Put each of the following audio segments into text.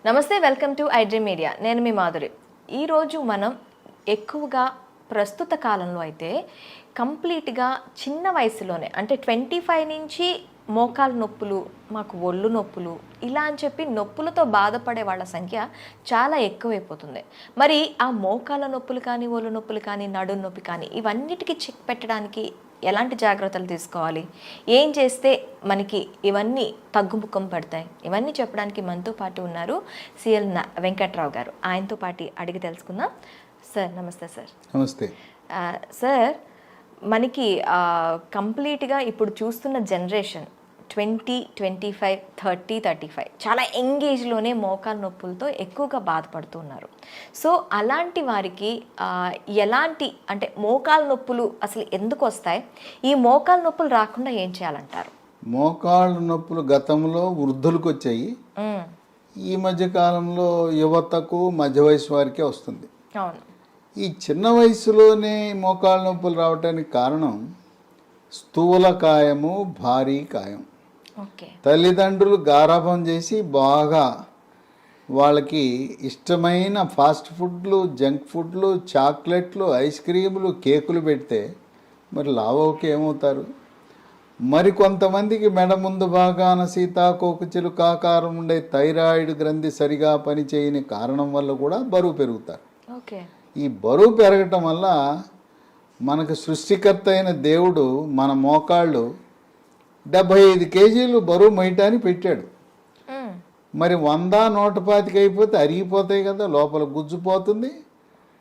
నమస్తే, welcome to iDream media. నేను మీ మాధురి. ఈరోజు మనం ఎక్కువగా ప్రస్తుత కాలంలో అయితే కంప్లీట్గా చిన్న వయసులోనే అంటే 25 నుంచి మోకాలు నొప్పులు, మాకు ఒళ్ళు నొప్పులు ఇలా అని చెప్పి నొప్పులతో బాధపడే వాళ్ళ సంఖ్య చాలా ఎక్కువైపోతుంది. మరి ఆ మోకాల నొప్పులు కానీ, ఒళ్ళు నొప్పులు కానీ, నడుము నొప్పి కానీ ఇవన్నిటికీ చెక్ పెట్టడానికి ఎలాంటి జాగ్రత్తలు తీసుకోవాలి, ఏం చేస్తే మనకి ఇవన్నీ తగ్గుముఖం పడతాయి, ఇవన్నీ చెప్పడానికి మనతో పాటు ఉన్నారు సిఎల్ వెంకట్రావు గారు. ఆయనతో పాటు అడిగి తెలుసుకుందాం. సార్ నమస్తే. సార్ నమస్తే. సార్, మనకి కంప్లీట్గా ఇప్పుడు చూస్తున్న జనరేషన్ 20, 25, 30, 35 చాలా ఎంగేజ్లోనే మోకాలు నొప్పులతో ఎక్కువగా బాధపడుతున్నారు. సో అలాంటి వారికి ఎలాంటి అంటే మోకాలు నొప్పులు అసలు ఎందుకు వస్తాయి, ఈ మోకాలు నొప్పులు రాకుండా ఏం చేయాలంటారు? మోకాళ్ళు నొప్పులు గతంలో వృద్ధులకు వచ్చాయి, ఈ మధ్య కాలంలో యువతకు మధ్య వయసు వారికే వస్తుంది. అవును. ఈ చిన్న వయసులోనే మోకాళ్ళ నొప్పులు రావడానికి కారణం స్థూలకాయము, భారీ కాయం. తల్లిదండ్రులు గారాబం చేసి బాగా వాళ్ళకి ఇష్టమైన ఫాస్ట్ ఫుడ్లు, జంక్ ఫుడ్లు, చాక్లెట్లు, ఐస్ క్రీములు, కేకులు పెడితే మరి లావోకి ఏమవుతారు? మరి కొంతమందికి మెడ ముందు భాగాన సీతాకోకచిలుక ఆకారం ఉండే థైరాయిడ్ గ్రంథి సరిగా పనిచేయని కారణం వల్ల కూడా బరువు పెరుగుతారు. ఈ బరువు పెరగటం వల్ల మనకు సృష్టికర్త అయిన దేవుడు మన మోకాళ్ళు 75 కేజీలు బరువు మోయటానికి పెట్టాడు. మరి 100, 125 అయిపోతే అరిగిపోతాయి కదా, లోపల గుజ్జుపోతుంది,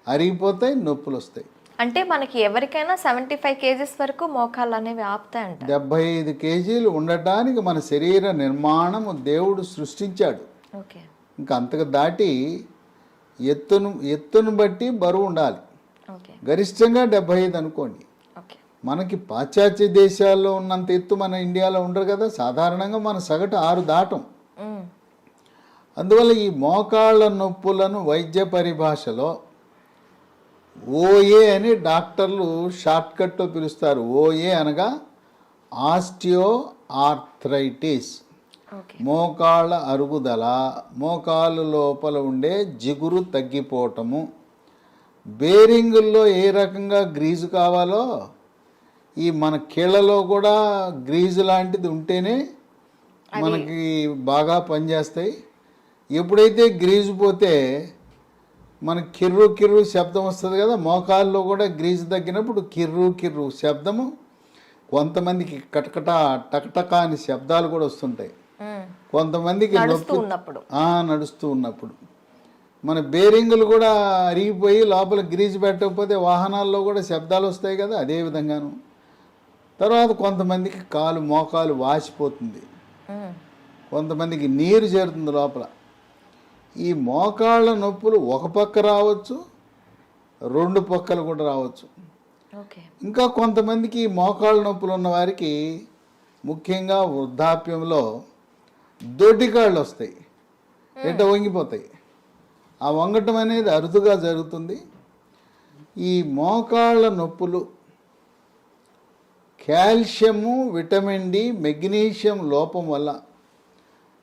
అరిగిపోతాయి, నొప్పులు వస్తాయి. అంటే మనకి ఎవరికైనా 75 కేజీస్ వరకు మోకాళ్ళు అనేవి ఆపుతాయంట. 75 కేజీలు ఉండటానికి మన శరీర నిర్మాణము దేవుడు సృష్టించాడు. ఇంకా అంతకు దాటి ఎత్తును బట్టి బరువు ఉండాలి. గరిష్టంగా 75 అనుకోండి. మనకి పాశ్చాత్య దేశాల్లో ఉన్నంత ఎత్తు మన ఇండియాలో ఉండరు కదా, సాధారణంగా మన సగటు 6 దాటం. అందువల్ల ఈ మోకాళ్ళ నొప్పులను వైద్య పరిభాషలో ఓఏ అని డాక్టర్లు షార్ట్కట్లో పిలుస్తారు. ఓఏ అనగా ఆస్టియో ఆర్థరైటిస్, మోకాళ్ళ అరుగుదల, మోకాలు లోపల ఉండే జిగురు తగ్గిపోవటము. బేరింగుల్లో ఏ రకంగా గ్రీజు కావాలో ఈ మన కీళ్ళలో కూడా గ్రీజు లాంటిది ఉంటేనే మనకి బాగా పనిచేస్తాయి. ఎప్పుడైతే గ్రీజు పోతే మనకి కిర్రు కిర్రు శబ్దం వస్తుంది కదా, మోకాల్లో కూడా గ్రీజు తగ్గినప్పుడు కిర్రు కిర్రు శబ్దము, కొంతమందికి కటకట టకటక అని శబ్దాలు కూడా వస్తుంటాయి. కొంతమందికి నడుస్తూ ఉన్నప్పుడు మన బేరింగులు కూడా అరిగిపోయి లోపల గ్రీజు పెట్టకపోతే వాహనాల్లో కూడా శబ్దాలు వస్తాయి కదా, అదే విధంగాను. తర్వాత కొంతమందికి మోకాలు వాసిపోతుంది, కొంతమందికి నీరు చేరుతుంది లోపల. ఈ మోకాళ్ళ నొప్పులు ఒక పక్క రావచ్చు, 2 పక్కలు కూడా రావచ్చు. ఇంకా కొంతమందికి మోకాళ్ళ నొప్పులు ఉన్న వారికి ముఖ్యంగా వృద్ధాప్యంలో దొడ్డికాళ్ళు వస్తాయి, వంగిపోతాయి. ఆ వంగటం అనేది అరుదుగా జరుగుతుంది. ఈ మోకాళ్ళ నొప్పులు కాల్షియము, విటమిన్ డి, మెగ్నీషియం లోపం వల్ల,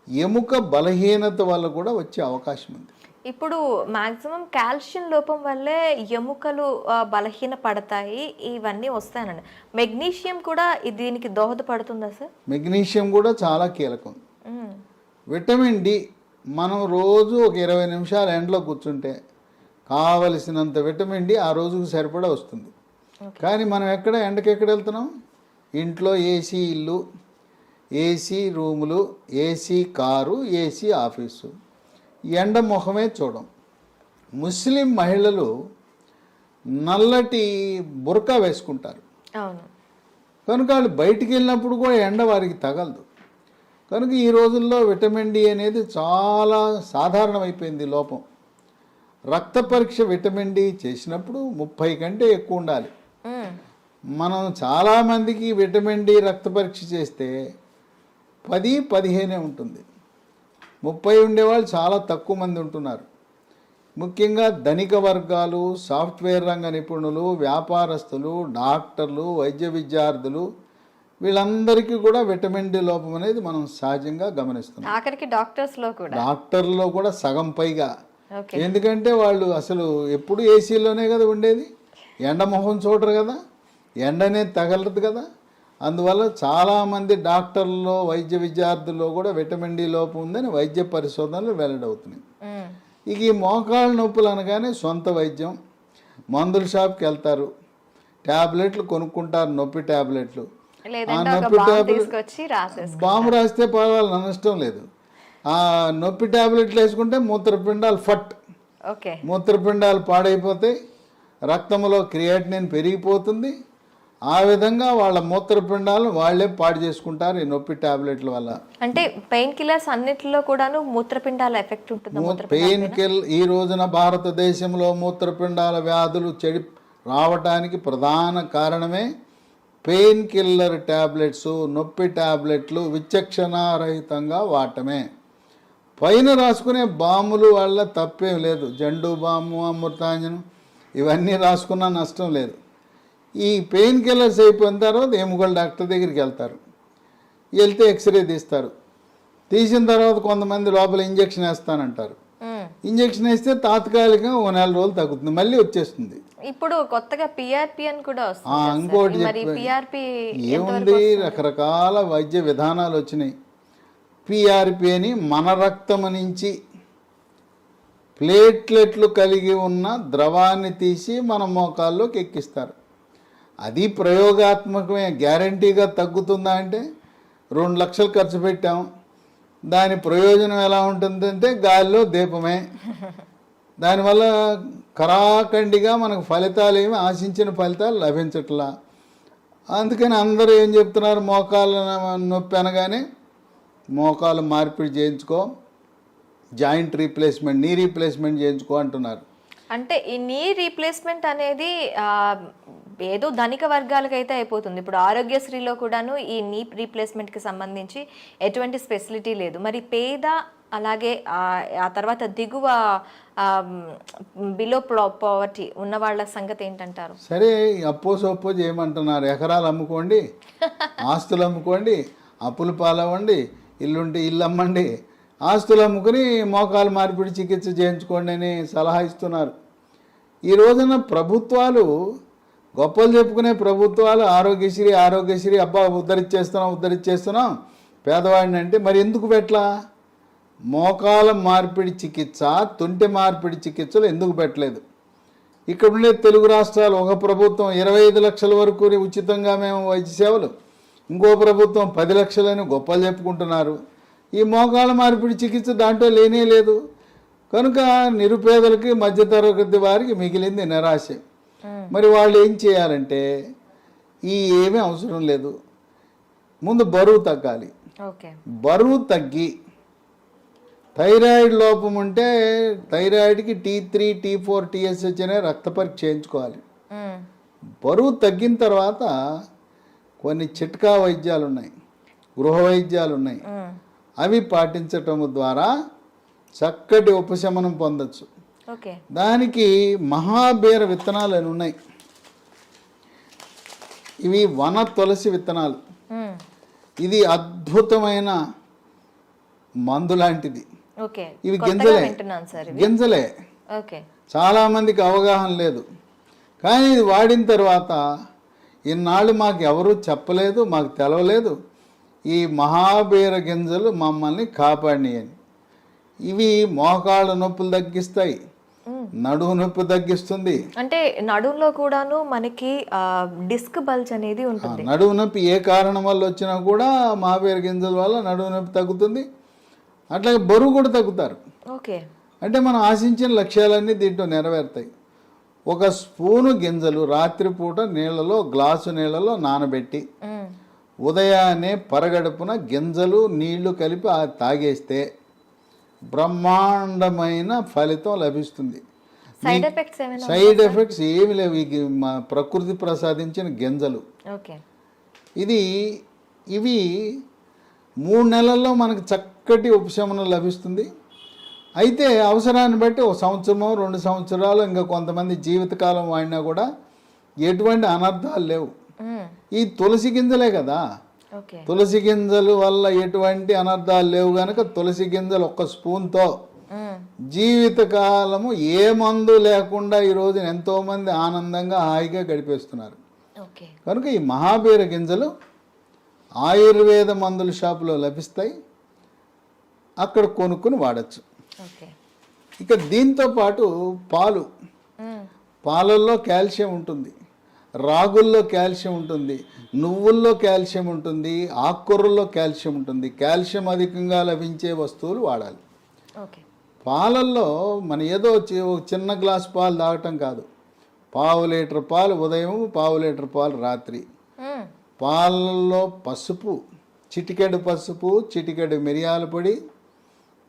ఎముక బలహీనత వల్ల కూడా వచ్చే అవకాశం ఉంది. ఇప్పుడు మాక్సిమం కాల్షియం లోపం వల్లే ఎముకలు బలహీన పడతాయి, ఇవన్నీ వస్తాయనండి. మెగ్నీషియం కూడా దీనికి దోహదపడుతుందా సార్? మెగ్నీషియం కూడా చాలా కీలకం. విటమిన్ డి మనం రోజు ఒక 20 నిమిషాలు ఎండలో కూర్చుంటే కావలసినంత విటమిన్ డి ఆ రోజుకు సరిపడా వస్తుంది. కానీ మనం ఎండకి వెళ్తున్నాం? ఇంట్లో ఏసీ ఇల్లు, ఏసీ రూములు, ఏసీ కారు, ఏసీ ఆఫీసు, ఎండ ముఖమే చూడం. ముస్లిం మహిళలు నల్లటి బుర్కా వేసుకుంటారు కనుక వాళ్ళు బయటికి వెళ్ళినప్పుడు కూడా ఎండ వారికి తగలదు. కనుక ఈ రోజుల్లో విటమిన్ డి అనేది చాలా సాధారణమైపోయింది లోపం. రక్త పరీక్ష విటమిన్ డి చేసినప్పుడు 30 కంటే ఎక్కువ ఉండాలి. మనం చాలామందికి విటమిన్ డి రక్త పరీక్ష చేస్తే 10-15 ఉంటుంది. 30 ఉండేవాళ్ళు చాలా తక్కువ మంది ఉంటున్నారు. ముఖ్యంగా ధనిక వర్గాలు, సాఫ్ట్వేర్ రంగ నిపుణులు, వ్యాపారస్తులు, డాక్టర్లు, వైద్య విద్యార్థులు వీళ్ళందరికీ కూడా విటమిన్ డి లోపం అనేది మనం సహజంగా గమనిస్తున్నాం. ఆఖరికి డాక్టర్స్లో కూడా డాక్టర్లో కూడా సగం పైగా. ఓకే. ఎందుకంటే వాళ్ళు అసలు ఎప్పుడు ఏసీలోనే కదా ఉండేది, ఎండ మొహం చూడరు కదా, ఎండ అనేది తగలదు కదా. అందువల్ల చాలామంది డాక్టర్లలో వైద్య విద్యార్థుల్లో కూడా విటమిన్ డి లోపం ఉందని వైద్య పరిశోధనలు వెల్లడవుతున్నాయి. ఇక ఈ మోకాళ్ళ నొప్పులు అనగానే సొంత వైద్యం, మందుల షాప్కి వెళ్తారు, ట్యాబ్లెట్లు కొనుక్కుంటారు, నొప్పి ట్యాబ్లెట్లు. ఆ నొప్పి ట్యాబ్లెట్ బాంబు రాస్తే పర్వాలేదు, నష్టం లేదు. ఆ నొప్పి ట్యాబ్లెట్లు వేసుకుంటే మూత్రపిండాలు మూత్రపిండాలు పాడైపోతాయి, రక్తంలో క్రియాటినిన్ పెరిగిపోతుంది. ఆ విధంగా వాళ్ళ మూత్రపిండాలను వాళ్ళే పాడు చేసుకుంటారు ఈ నొప్పి ట్యాబ్లెట్ల వల్ల. అంటే పెయిన్ కిల్లర్స్ అన్నిటిలో కూడాను మూత్రపిండాల ఎఫెక్ట్ ఉంటుంది. పెయిన్ కిల్ ఈ రోజున భారతదేశంలో మూత్రపిండాల వ్యాధులు రావటానికి ప్రధాన కారణమే పెయిన్ కిల్లర్ ట్యాబ్లెట్స్, నొప్పి ట్యాబ్లెట్లు విచక్షణారహితంగా వాడటమే. పైన రాసుకునే బాములు వల్ల తప్పేం లేదు, జండు బాము, అమృతాంజనం ఇవన్నీ రాసుకున్నా నష్టం లేదు. ఈ పెయిన్ కిల్లర్స్ అయిపోయిన తర్వాత ఎముకల డాక్టర్ దగ్గరికి వెళ్తారు, వెళ్తే ఎక్స్రే తీస్తారు, తీసిన తర్వాత కొంతమంది లోపల ఇంజక్షన్ వేస్తానంటారు. ఇంజక్షన్ వేస్తే తాత్కాలికంగా 1 నెల రోజులు తగ్గుతుంది, మళ్ళీ వచ్చేస్తుంది. ఇప్పుడు కొత్తగా పిఆర్పి అని కూడా ఇంకోటి ఏముంది, రకరకాల వైద్య విధానాలు వచ్చినాయి. పిఆర్పి అని మన రక్తం నుంచి ప్లేట్లెట్లు కలిగి ఉన్న ద్రవాన్ని తీసి మన మోకాల్లోకి ఎక్కిస్తారు. అది ప్రయోగాత్మకమే, గ్యారంటీగా తగ్గుతుందా అంటే 2 లక్షలు ఖర్చు పెట్టాం, దాని ప్రయోజనం ఎలా ఉంటుందంటే గాలిలో దీపమే. దానివల్ల కరాఖండిగా మనకు ఫలితాలు ఏమి ఆశించిన ఫలితాలు లభించట్లా. అందుకని అందరూ ఏం చెప్తున్నారు, మోకాళ్ళ నొప్పి అనగానే మోకాలు మార్పిడి చేయించుకో, జాయింట్ రీప్లేస్మెంట్, నీ రీప్లేస్మెంట్ చేయించుకో అంటున్నారు. అంటే ఈ నీ రీప్లేస్మెంట్ అనేది ఏదో ధనిక వర్గాలకైతే అయిపోతుంది. ఇప్పుడు ఆరోగ్యశ్రీలో కూడాను ఈ నీ రీప్లేస్మెంట్కి సంబంధించి ఎటువంటి స్పెసిలిటీ లేదు. మరి పేద అలాగే ఆ తర్వాత దిగువ బిలో పవర్టీ ఉన్న వాళ్ళ సంగతి ఏంటంటారు? సరే, అప్పో చేయమంటున్నారు, ఎకరాలు అమ్ముకోండి, ఆస్తులు అమ్ముకోండి, అప్పులు పాలవ్వండి, ఇల్లుంటే ఇల్లు అమ్మండి, ఆస్తులు అమ్ముకుని మోకాలు మార్పిడి చికిత్స చేయించుకోండి అని సలహా ఇస్తున్నారు. ఈ రోజున ప్రభుత్వాలు, గొప్పలు చెప్పుకునే ప్రభుత్వాలు ఆరోగ్యశ్రీ అబ్బా ఉద్ధరించేస్తున్నాం పేదవాడిని అంటే, మరి ఎందుకు పెట్టలా? మోకాల మార్పిడి చికిత్స, తుంటి మార్పిడి చికిత్సలు ఎందుకు పెట్టలేదు? ఇక్కడ ఉండే తెలుగు రాష్ట్రాలు, ఒక ప్రభుత్వం 25 లక్షల వరకు ఉచితంగా మేము వైద్య సేవలు, ఇంకో ప్రభుత్వం 10 లక్షలని గొప్పలు చెప్పుకుంటున్నారు. ఈ మోకాల మార్పిడి చికిత్స దాంట్లో లేనే లేదు. కనుక నిరుపేదలకి, మధ్యతరగతి వారికి మిగిలింది నిరాశ. మరి వాళ్ళు ఏం చేయాలంటే, ఏమీ అవసరం లేదు, ముందు బరువు తగ్గాలి. బరువు తగ్గి థైరాయిడ్ లోపం ఉంటే థైరాయిడ్కి T3, T4, TSH అనే రక్త పరీక్ష చేయించుకోవాలి. బరువు తగ్గిన తర్వాత కొన్ని చిట్కా వైద్యాలు ఉన్నాయి, గృహ వైద్యాలు ఉన్నాయి, అవి పాటించటం ద్వారా చక్కటి ఉపశమనం పొందొచ్చు. దానికి మహాబీర విత్తనాలు అని ఉన్నాయి, ఇవి వన తులసి విత్తనాలు. ఇది అద్భుతమైన మందు లాంటిది. ఇవి గింజలే. చాలా మందికి అవగాహన లేదు, కానీ ఇది వాడిన తర్వాత ఇన్నాళ్ళు మాకు ఎవరూ చెప్పలేదు, మాకు తెలవలేదు, ఈ మహాబీర గింజలు మమ్మల్ని కాపాడినాయని. ఇవి మోకాళ్ళ నొప్పులు తగ్గిస్తాయి, నడుము నొప్పి తగ్గిస్తుంది. అంటే నడుములో కూడాను మనకి డిస్క్ బల్జ్ అనేది ఉంటుంది. నడుము నొప్పి ఏ కారణం వల్ల వచ్చినా కూడా మహాబీర గింజల వల్ల నడుము నొప్పి తగ్గుతుంది. అట్లాగే బరువు కూడా తగ్గుతారు. అంటే మనం ఆశించిన లక్ష్యాలన్నీ దీంట్లో నెరవేరుతాయి. 1 స్పూను గింజలు రాత్రిపూట గ్లాసు నీళ్ళలో నానబెట్టి ఉదయాన్నే పరగడుపున గింజలు నీళ్లు కలిపి తాగేస్తే బ్రహ్మాండమైన ఫలితం లభిస్తుంది. సైడ్ ఎఫెక్ట్స్ ఏమి లేవు. ప్రకృతి ప్రసాదించిన గింజలు. ఇవి 3 నెలల్లో మనకు చక్కటి ఉపశమనం లభిస్తుంది. అయితే అవసరాన్ని బట్టి 1 సంవత్సరమో 2 సంవత్సరాలు, ఇంకా కొంతమంది జీవితకాలం వాడినా కూడా ఎటువంటి అనర్థాలు లేవు. ఈ తులసి గింజలే కదా, ఓకే. తులసి గింజలు వల్ల ఎటువంటి అనర్థాలు లేవు కనుక తులసి గింజలు ఒక్క స్పూన్తో జీవితకాలము ఏ మందు లేకుండా ఈ రోజున ఎంతోమంది ఆనందంగా హాయిగా గడిపేస్తున్నారు. ఓకే. కనుక ఈ మహాబీర గింజలు ఆయుర్వేద మందుల షాపులో లభిస్తాయి, అక్కడ కొనుక్కుని వాడచ్చు. ఓకే. ఇక దీంతో పాటు పాలల్లో కాల్షియం ఉంటుంది, రాగుల్లో కాల్షియం ఉంటుంది, నువ్వుల్లో కాల్షియం ఉంటుంది, ఆకుకూరల్లో కాల్షియం ఉంటుంది. కాల్షియం అధికంగా లభించే వస్తువులు వాడాలి. ఓకే. పాలల్లో మన ఏదో ఒక చిన్న గ్లాస్ పాలు తాగటం కాదు, 1/2 లీటర్ పాలు ఉదయం, 1/2 లీటర్ పాలు రాత్రి. పాలల్లో పసుపు, చిటికెడు పసుపు, చిటికెడు మిరియాల పొడి,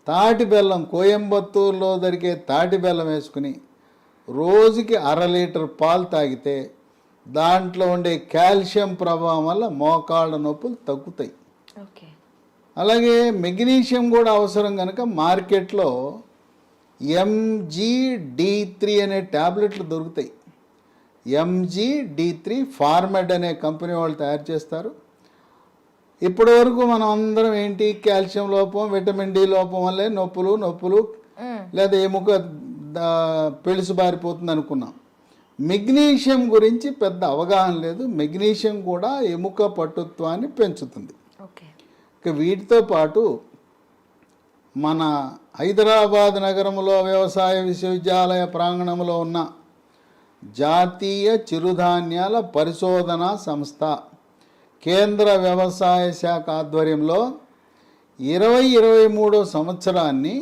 తాటి బెల్లం, కోయంబత్తూరులో దొరికే తాటి బెల్లం వేసుకుని రోజుకి 1/2 లీటర్ పాలు తాగితే దాంట్లో ఉండే కాల్షియం ప్రభావం వల్ల మోకాళ్ళ నొప్పులు తగ్గుతాయి. ఓకే. అలాగే మెగ్నీషియం కూడా అవసరం కనుక మార్కెట్లో MGD3 అనే ట్యాబ్లెట్లు దొరుకుతాయి. MGD3 ఫార్మెడ్ అనే కంపెనీ వాళ్ళు తయారు చేస్తారు. ఇప్పటి వరకు మనం అందరం ఏంటి, కాల్షియం లోపం, విటమిన్ డి లోపం వల్లే నొప్పులు లేదా ఎముక పెళుసు బారిపోతుంది అనుకున్నాం. మెగ్నీషియం గురించి పెద్ద అవగాహన లేదు. మెగ్నీషియం కూడా ఎముక పటుత్వాన్ని పెంచుతుంది. ఇక వీటితో పాటు మన హైదరాబాద్ నగరంలో వ్యవసాయ విశ్వవిద్యాలయ ప్రాంగణంలో ఉన్న జాతీయ చిరుధాన్యాల పరిశోధనా సంస్థ కేంద్ర వ్యవసాయ శాఖ ఆధ్వర్యంలో 2023 సంవత్సరాన్ని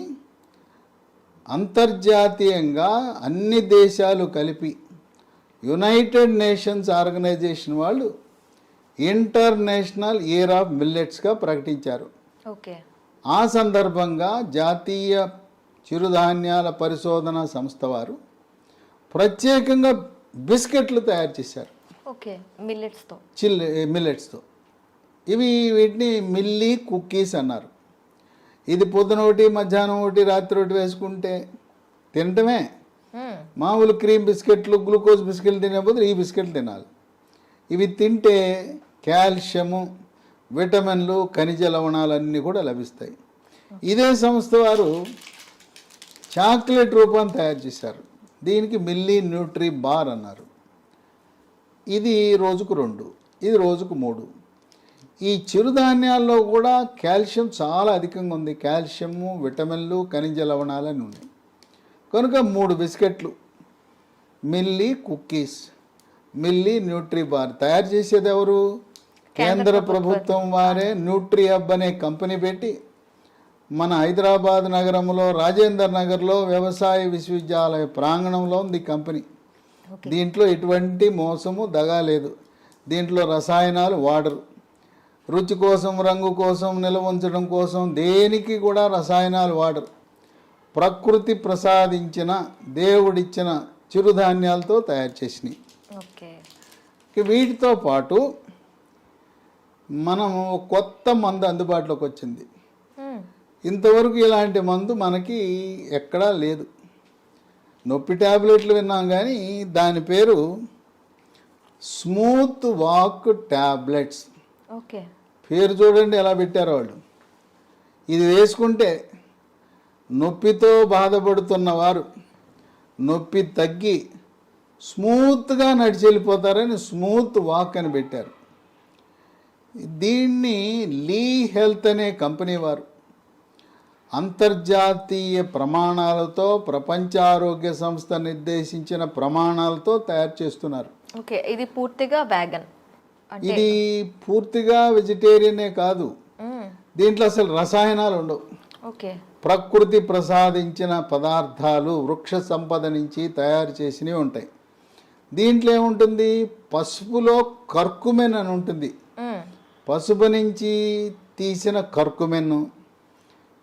అంతర్జాతీయంగా అన్ని దేశాలు కలిపి యునైటెడ్ నేషన్స్ ఆర్గనైజేషన్ వాళ్ళు ఇంటర్నేషనల్ ఇయర్ ఆఫ్ మిల్లెట్స్గా ప్రకటించారు. ఓకే. ఆ సందర్భంగా జాతీయ చిరుధాన్యాల పరిశోధన సంస్థ వారు ప్రత్యేకంగా బిస్కెట్లు తయారు చేశారు. ఓకే. మిల్లెట్స్తో. మిల్లెట్స్తో. వీటిని మిల్లీ కుక్కీస్ అన్నారు. ఇది పొద్దున ఒకటి, మధ్యాహ్నం ఒకటి, రాత్రి ఒకటి వేసుకుంటే తినటమే. మామూలు క్రీమ్ బిస్కెట్లు, గ్లూకోజ్ బిస్కెట్లు తినే బదులు ఈ బిస్కెట్లు తినాలి. ఇవి తింటే కాల్షియము, విటమిన్లు, ఖనిజ లవణాలన్నీ కూడా లభిస్తాయి. ఇదే సంస్థ వారు చాక్లెట్ రూపాన్ని తయారు చేశారు. దీనికి మిల్లీ న్యూట్రీ బార్ అన్నారు. ఇది రోజుకు 2, ఇది రోజుకు 3. ఈ చిరుధాన్యాల్లో కూడా కాల్షియం చాలా అధికంగా ఉంది. కాల్షియము, విటమిన్లు, ఖనిజ లవణాలని ఉన్నాయి. కనుక 3 బిస్కెట్లు, milli cookies, milli Nutri bar తయారు చేసేది ఎవరు? కేంద్ర ప్రభుత్వం వారే న్యూట్రీ హబ్ అనే కంపెనీ పెట్టి మన హైదరాబాద్ నగరంలో రాజేందర్ నగర్లో వ్యవసాయ విశ్వవిద్యాలయ ప్రాంగణంలో ఉంది కంపెనీ. దీంట్లో ఎటువంటి మోసము, దగా లేదు. దీంట్లో రసాయనాలు వాడరు. రుచి కోసం, రంగు కోసం, నిల్వ ఉంచడం కోసం దేనికి కూడా రసాయనాలు వాడరు. ప్రకృతి ప్రసాదించిన, దేవుడిచ్చిన చిరుధాన్యాలతో తయారు చేసినవి. వీటితో పాటు మనము కొత్త మందు అందుబాటులోకి వచ్చింది. ఇంతవరకు ఇలాంటి మందు మనకి ఎక్కడా లేదు. నొప్పి ట్యాబ్లెట్లు విన్నాం కానీ దాని పేరు స్మూత్ వాక్ ట్యాబ్లెట్స్. పేరు చూడండి ఎలా పెట్టారో వాళ్ళు. ఇది వేసుకుంటే నొప్పితో బాధపడుతున్న వారు నొప్పి తగ్గి స్మూత్గా నడిచి వెళ్ళిపోతారని స్మూత్ వాక్ అని పెట్టారు. దీన్ని లీ హెల్త్ అనే కంపెనీ వారు అంతర్జాతీయ ప్రమాణాలతో, ప్రపంచ ఆరోగ్య సంస్థ నిర్దేశించిన ప్రమాణాలతో తయారు చేస్తున్నారు. ఇది పూర్తిగా వేగన్. ఇది పూర్తిగా వెజిటేరియనే కాదు, దీంట్లో అసలు రసాయనాలు ఉండవు. ప్రకృతి ప్రసాదించిన పదార్థాలు, వృక్ష సంపద నుంచి తయారు చేసినవి ఉంటాయి. దీంట్లో ఏముంటుంది? పసుపులో కర్కుమెన్ అని ఉంటుంది. పసుపు నుంచి తీసిన కర్కుమెన్,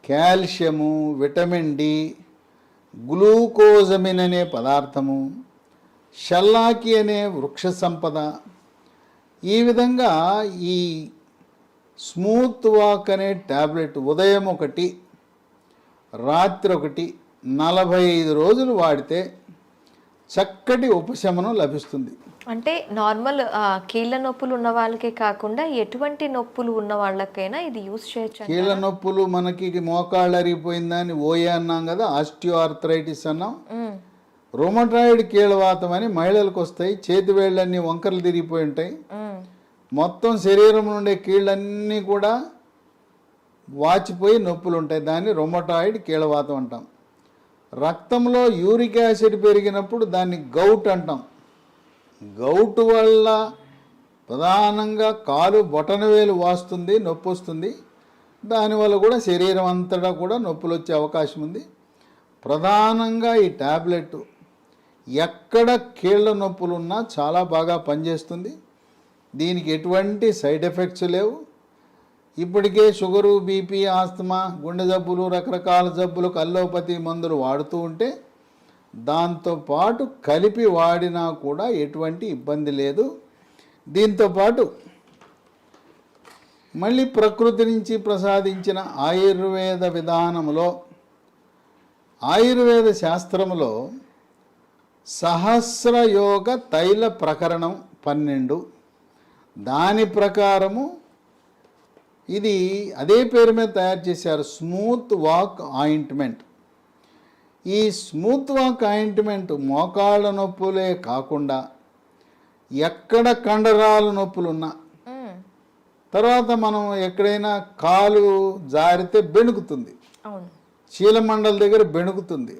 కాల్షియము, విటమిన్ డి, గ్లూకోజమిన్ అనే పదార్థము, షల్లాకి అనే వృక్ష సంపద. ఈ విధంగా ఈ స్మూత్ వాక్ అనే ట్యాబ్లెట్ ఉదయం 1, రాత్రి 1, 45 రోజులు వాడితే చక్కటి ఉపశమనం లభిస్తుంది. అంటే నార్మల్ కీళ్ళ నొప్పులు ఉన్న వాళ్ళకే కాకుండా ఎటువంటి నొప్పులు ఉన్న వాళ్ళకైనా ఇది యూస్ చేయొచ్చు. కీళ్ళ నొప్పులు మనకి మోకాళ్ళు అరిగిపోయిందని ఓయే అన్నాం కదా, ఆస్టియో ఆర్థరైటిస్ అన్నాం. రొమటాయిడ్ కీళ్ళవాతం అని మహిళలకు వస్తాయి. చేతి వేళ్ళన్నీ వంకరలు తిరిగిపోయి ఉంటాయి. మొత్తం శరీరం నుండే కీళ్ళన్నీ కూడా వాచిపోయి నొప్పులు ఉంటాయి. దాన్ని రొమటాయిడ్ కీళ్ళవాతం అంటాం. రక్తంలో యూరిక్ యాసిడ్ పెరిగినప్పుడు దాన్ని గౌట్ అంటాం. గౌట్ వల్ల ప్రధానంగా కాలు బొటనవేలు వాస్తుంది, నొప్పి వస్తుంది. దానివల్ల కూడా శరీరం అంతటా కూడా నొప్పులు వచ్చే అవకాశం ఉంది. ప్రధానంగా ఈ ట్యాబ్లెట్ ఎక్కడ కీళ్ళ నొప్పులు ఉన్నా చాలా బాగా పనిచేస్తుంది. దీనికి ఎటువంటి సైడ్ ఎఫెక్ట్స్ లేవు. ఇప్పటికే షుగరు, బీపీ, ఆస్తమా, గుండె జబ్బులు, రకరకాల జబ్బులకు అల్లోపతి మందులు వాడుతూ ఉంటే దాంతోపాటు కలిపి వాడినా కూడా ఎటువంటి ఇబ్బంది లేదు. దీంతోపాటు మళ్ళీ ప్రకృతి నుంచి ప్రసాదించిన ఆయుర్వేద విధానంలో, ఆయుర్వేద శాస్త్రంలో సహస్రయోగ తైల ప్రకరణం 12, దాని ప్రకారము ఇది అదే పేరు మీద తయారు చేశారు, స్మూత్ వాక్ ఆయింట్మెంట్. ఈ స్మూత్ వాక్ ఆయింట్మెంట్ మోకాళ్ళ నొప్పులే కాకుండా ఎక్కడ కండరాల నొప్పులున్నా, తర్వాత మనం ఎక్కడైనా కాలు జారితే బెణుకుతుంది, చీలమండల దగ్గర బెణుకుతుంది,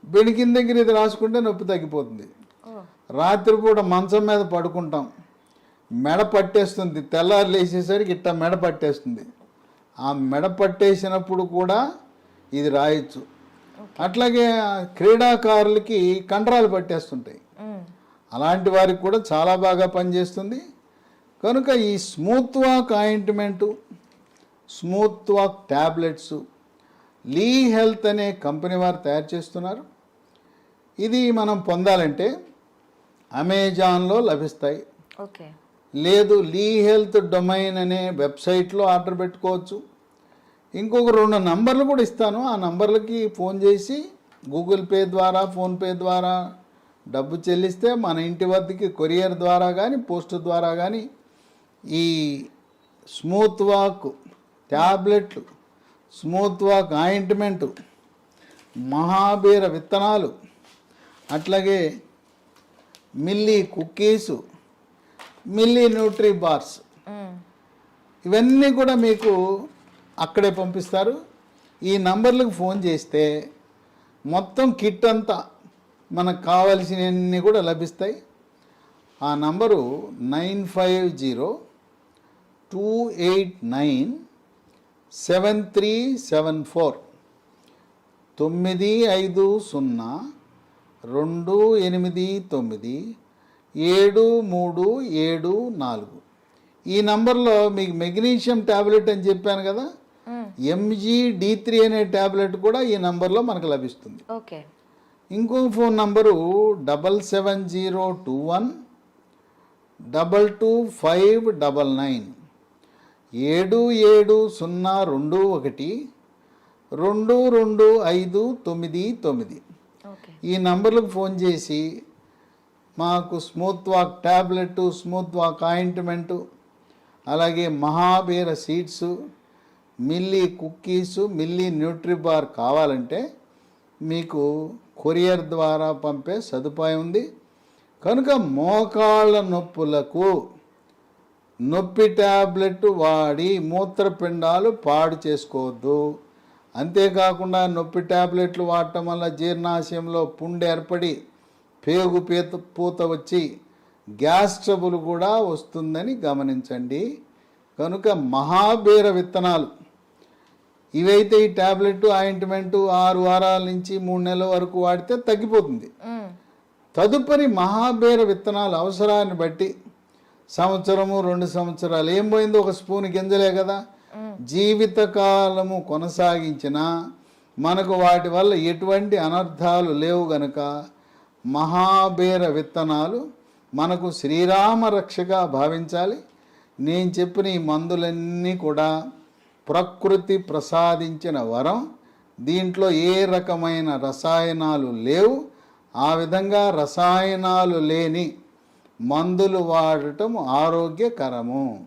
బెణికిన దగ్గర ఇది రాసుకుంటే నొప్పి తగ్గిపోతుంది. రాత్రిపూట మంచం మీద పడుకుంటాం, మెడ పట్టేస్తుంది, తెల్లారు లేచేసరికి ఇట్లా మెడ పట్టేస్తుంది. ఆ మెడ పట్టేసినప్పుడు కూడా ఇది రాయొచ్చు. అట్లాగే క్రీడాకారులకి కండరాలు పట్టేస్తుంటాయి, అలాంటి వారికి కూడా చాలా బాగా పనిచేస్తుంది. కనుక ఈ smooth walk ointment, smooth walk tablets Lee health అనే కంపెనీ వారు తయారు చేస్తున్నారు. ఇది మనం పొందాలంటే అమెజాన్లో లభిస్తాయి. ఓకే, లేదు లీ హెల్త్ డొమైన్ అనే వెబ్సైట్లో ఆర్డర్ పెట్టుకోవచ్చు. ఇంకొక 2 నంబర్లు కూడా ఇస్తాను. ఆ నంబర్లకి ఫోన్ చేసి గూగుల్ పే ద్వారా, ఫోన్పే ద్వారా డబ్బు చెల్లిస్తే మన ఇంటి వద్దకి కొరియర్ ద్వారా కానీ, పోస్ట్ ద్వారా కానీ ఈ స్మూత్ వాక్ ట్యాబ్లెట్లు, స్మూత్ వాక్ ఆయింట్మెంటు, మహాబీర విత్తనాలు, అట్లాగే మిల్లీ కుక్కీసు, మిల్లీ న్యూట్రీ బార్స్, ఇవన్నీ కూడా మీకు అక్కడే పంపిస్తారు. ఈ నంబర్లకు ఫోన్ చేస్తే మొత్తం కిట్ అంతా మనకు కావలసినవన్నీ కూడా లభిస్తాయి. ఆ నంబరు 9502897374 952897374. ఈ నంబర్లో మీకు మెగ్నీషియం ట్యాబ్లెట్ అని చెప్పాను కదా, MGD3 అనే ట్యాబ్లెట్ కూడా ఈ నంబర్లో మనకు లభిస్తుంది. ఓకే, ఇంకో ఫోన్ నంబరు 7702122599 770221222599. ఈ నంబర్లకు ఫోన్ చేసి మాకు smooth walk tablet, smooth walk ointment, అలాగే మహాబీర సీడ్స్, మిల్లీ కుక్కీసు, మిల్లీ న్యూట్రీబార్ కావాలంటే మీకు కొరియర్ ద్వారా పంపే సదుపాయం ఉంది. కనుక మోకాళ్ళ నొప్పులకు నొప్పి ట్యాబ్లెట్ వాడి మూత్రపిండాలు పాడు చేసుకోవద్దు. అంతేకాకుండా నొప్పి ట్యాబ్లెట్లు వాడటం వల్ల జీర్ణాశయంలో పుండు ఏర్పడి పేగు పూత వచ్చి గ్యాస్ ట్రబుల్ కూడా వస్తుందని గమనించండి. కనుక మహాబీర విత్తనాలు ఇవైతే ఈ ట్యాబ్లెట్ ఆయింట్మెంటు 6 వారాల నుంచి 3 నెలల వరకు వాడితే తగ్గిపోతుంది. తదుపరి మహాబీర విత్తనాలు అవసరాన్ని బట్టి సంవత్సరము 2 సంవత్సరాలు ఏం పోయిందో, ఒక స్పూన్ గింజలే కదా, జీవితకాలము కొనసాగించినా మనకు వాటి వల్ల ఎటువంటి అనర్థాలు లేవు గనుక మహాబీర విత్తనాలు మనకు శ్రీరామ రక్షగా భావించాలి. నేను చెప్పిన ఈ మందులన్నీ కూడా ప్రకృతి ప్రసాదించిన వరం. దీంట్లో ఏ రకమైన రసాయనాలు లేవు. ఆ విధంగా రసాయనాలు లేని మందులు వాడటం ఆరోగ్యకరము.